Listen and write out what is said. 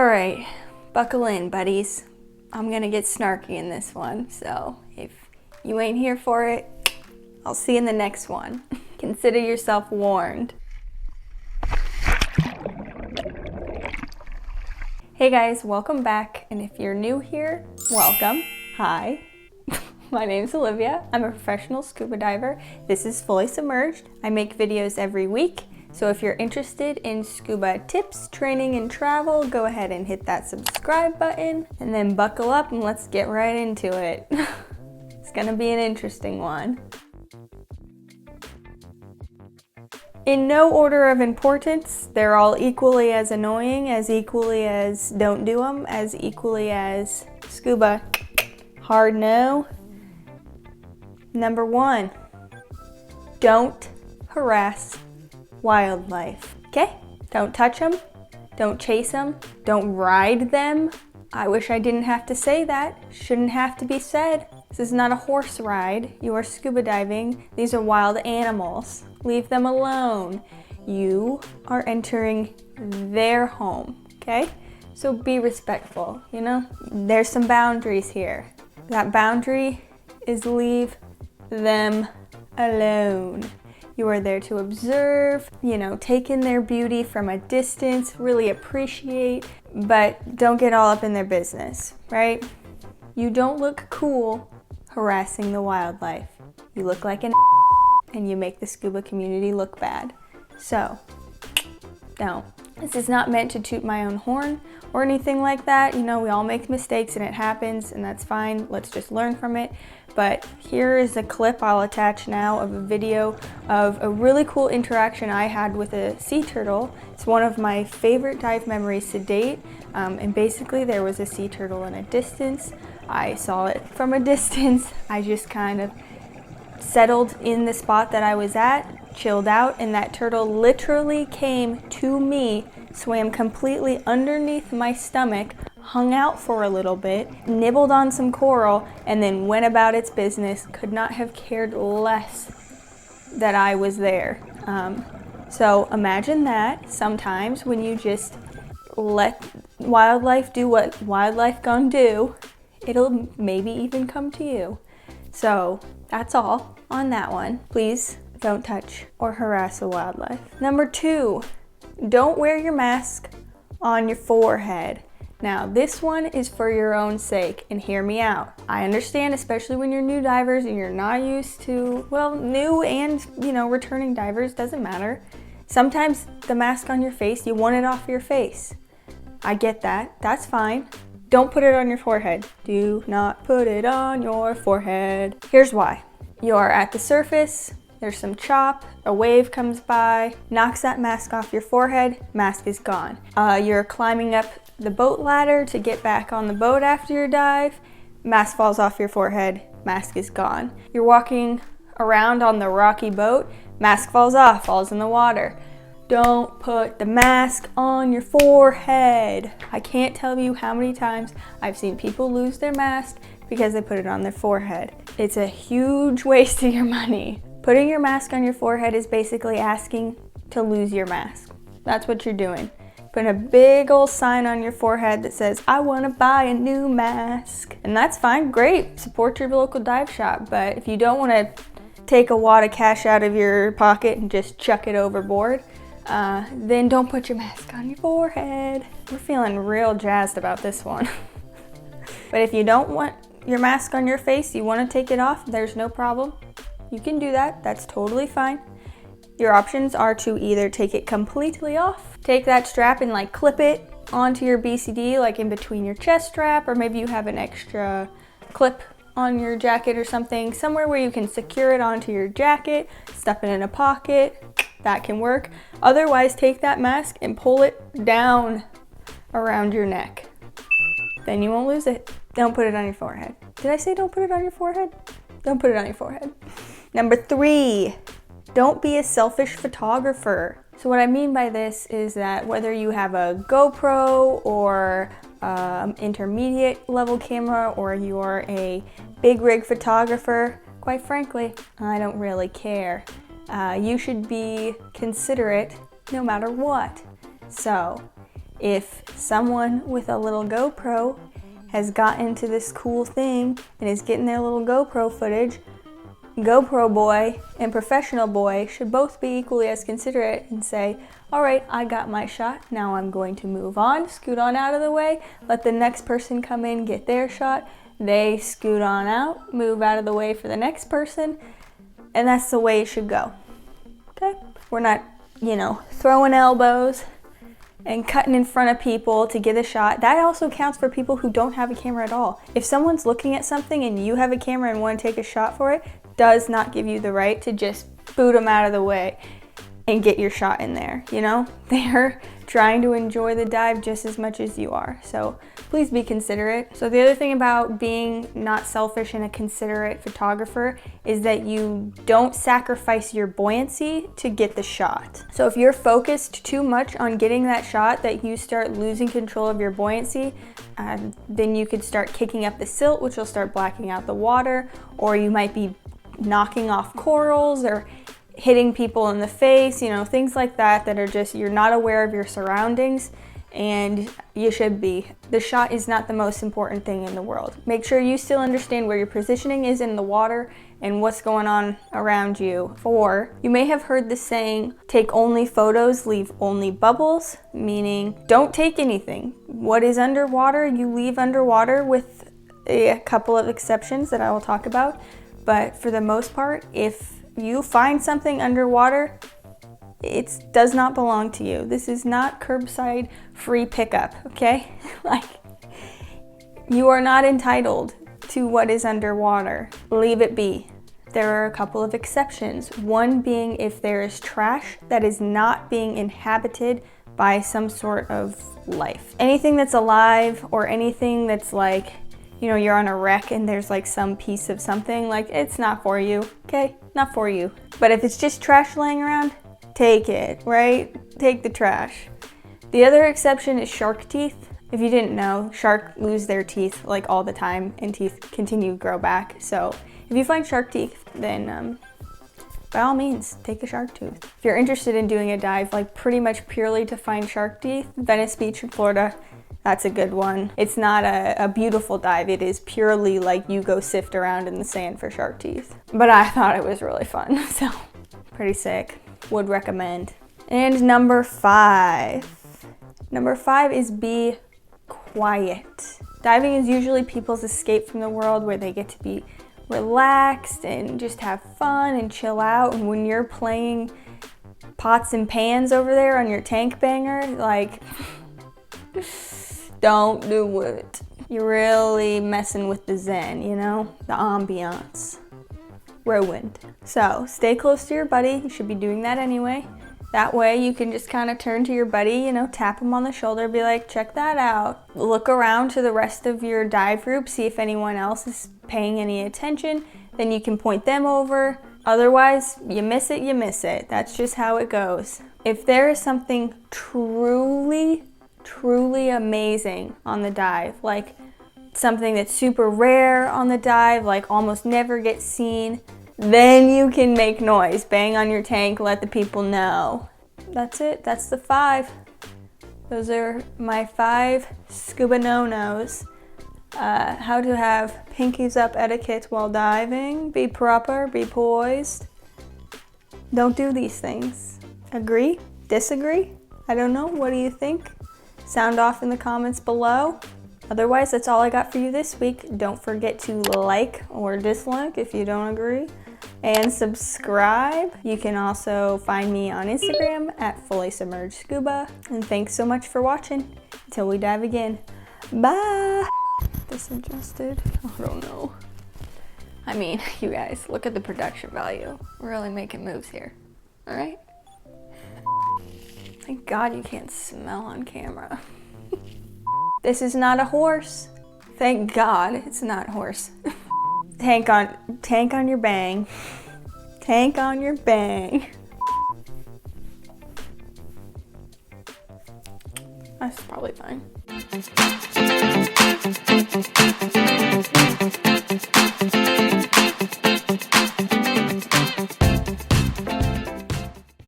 Alright, buckle in, buddies. I'm gonna get snarky in this one, so if you ain't here for it, I'll see you in the next one. Consider yourself warned. Hey guys, welcome back, and if you're new here, welcome. Hi. My name's Olivia. I'm a professional scuba diver. This is Fully Submerged. I make videos every week, so if you're interested in scuba tips, training, and travel, go ahead and hit that subscribe button, and then buckle up and let's get right into it. It's gonna be an interesting one. In no order of importance, they're all equally as annoying, as equally as don't do them, as equally as scuba hard no. Number 1, don't harass wildlife, okay? Don't touch them, don't chase them, don't ride them. I wish I didn't have to say that, shouldn't have to be said. This is not a horse ride, you are scuba diving. These are wild animals, leave them alone. You are entering their home, okay? So be respectful, you know? There's some boundaries here. That boundary is leave them alone. You are there to observe, you know, take in their beauty from a distance, really appreciate, but don't get all up in their business, right? You don't look cool harassing the wildlife. You look like an and you make the scuba community look bad. So, don't. This is not meant to toot my own horn or anything like that. You know, we all make mistakes and it happens and that's fine. Let's just learn from it. But here is a clip I'll attach now of a video of a really cool interaction I had with a sea turtle. It's one of my favorite dive memories to date. And basically there was a sea turtle in a distance. I saw it from a distance. I just kind of settled in the spot that I was at, chilled out, and that turtle literally came to me, swam completely underneath my stomach, hung out for a little bit, nibbled on some coral, and then went about its business. Could not have cared less that I was there. So imagine that sometimes when you just let wildlife do what wildlife gonna do, it'll maybe even come to you. So that's all on that one. Please don't touch or harass a wildlife. Number 2, don't wear your mask on your forehead. Now this one is for your own sake, and hear me out. I understand, especially when you're new divers and you're not used to, well, new and, you know, returning divers, doesn't matter. Sometimes the mask on your face, you want it off your face. I get that, that's fine. Don't put it on your forehead. Do not put it on your forehead. Here's why. You're at the surface, there's some chop, a wave comes by, knocks that mask off your forehead, mask is gone. You're climbing up the boat ladder to get back on the boat after your dive, mask falls off your forehead, mask is gone. You're walking around on the rocky boat, mask falls off, falls in the water. Don't put the mask on your forehead. I can't tell you how many times I've seen people lose their mask because they put it on their forehead. It's a huge waste of your money. Putting your mask on your forehead is basically asking to lose your mask. That's what you're doing. Putting a big old sign on your forehead that says, I want to buy a new mask. And that's fine, great, support your local dive shop. But if you don't want to take a wad of cash out of your pocket and just chuck it overboard, then don't put your mask on your forehead. We're feeling real jazzed about this one. But if you don't want your mask on your face, you want to take it off, there's no problem. You can do that, that's totally fine. Your options are to either take it completely off, take that strap and like clip it onto your BCD, like in between your chest strap, or maybe you have an extra clip on your jacket or something, somewhere where you can secure it onto your jacket, stuff it in a pocket, that can work. Otherwise, take that mask and pull it down around your neck. Then you won't lose it. Don't put it on your forehead. Did I say don't put it on your forehead? Don't put it on your forehead. Number 3, don't be a selfish photographer. So what I mean by this is that whether you have a GoPro or intermediate level camera or you're a big rig photographer, quite frankly, I don't really care. You should be considerate no matter what. So if someone with a little GoPro has gotten into this cool thing and is getting their little GoPro footage, GoPro boy and professional boy should both be equally as considerate and say, all right, I got my shot, now I'm going to move on, scoot on out of the way, let the next person come in, get their shot, they scoot on out, move out of the way for the next person, and that's the way it should go. Okay? We're not, throwing elbows and cutting in front of people to get a shot. That also counts for people who don't have a camera at all. If someone's looking at something and you have a camera and want to take a shot for it, does not give you the right to just boot them out of the way and get your shot in there, They're trying to enjoy the dive just as much as you are. So please be considerate. So the other thing about being not selfish and a considerate photographer is that you don't sacrifice your buoyancy to get the shot. So if you're focused too much on getting that shot that you start losing control of your buoyancy, then you could start kicking up the silt, which will start blacking out the water, or you might be knocking off corals or hitting people in the face, things like that are just, you're not aware of your surroundings, and you should be. The shot is not the most important thing in the world. Make sure you still understand where your positioning is in the water and what's going on around you. Or you may have heard the saying, take only photos, leave only bubbles, meaning don't take anything. What is underwater, you leave underwater, with a couple of exceptions that I will talk about. But for the most part, if you find something underwater, it does not belong to you. This is not curbside free pickup, okay? You are not entitled to what is underwater. Leave it be. There are a couple of exceptions. One being if there is trash that is not being inhabited by some sort of life. Anything that's alive, or anything that's you're on a wreck and there's some piece of something, it's not for you, okay? Not for you. But if it's just trash laying around, take it, right? Take the trash. The other exception is shark teeth. If you didn't know, sharks lose their teeth all the time, and teeth continue to grow back. So if you find shark teeth, then by all means, take a shark tooth. If you're interested in doing a dive pretty much purely to find shark teeth, Venice Beach in Florida, that's a good one. It's not a beautiful dive. It is purely you go sift around in the sand for shark teeth. But I thought it was really fun, so pretty sick. Would recommend. And number 5. Number 5 is be quiet. Diving is usually people's escape from the world, where they get to be relaxed and just have fun and chill out. And when you're playing pots and pans over there on your tank banger, don't do it. You're really messing with the zen, the ambiance. Ruined. So stay close to your buddy. You should be doing that anyway. That way you can just kind of turn to your buddy, tap him on the shoulder, be like, check that out. Look around to the rest of your dive group, see if anyone else is paying any attention. Then you can point them over. Otherwise, you miss it, you miss it. That's just how it goes. If there is something truly amazing on the dive, something that's super rare on the dive, almost never gets seen, then you can make noise, bang on your tank, let the people know. That's it. That's the 5. Those are my 5 Scuba No-Nos. How to have pinkies up etiquette while diving, be proper, be poised. Don't do these things. Agree? Disagree? I don't know. What do you think? Sound off in the comments below. Otherwise, that's all I got for you this week. Don't forget to like or dislike if you don't agree, and subscribe. You can also find me on Instagram at Fully Submerged Scuba. And thanks so much for watching. Until we dive again. Bye. Disadjusted. I don't know. I mean, you guys, look at the production value. We're really making moves here. All right? Thank God you can't smell on camera. This is not a horse. Thank God it's not horse. Tank on your bang. Tank on your bang. That's probably fine.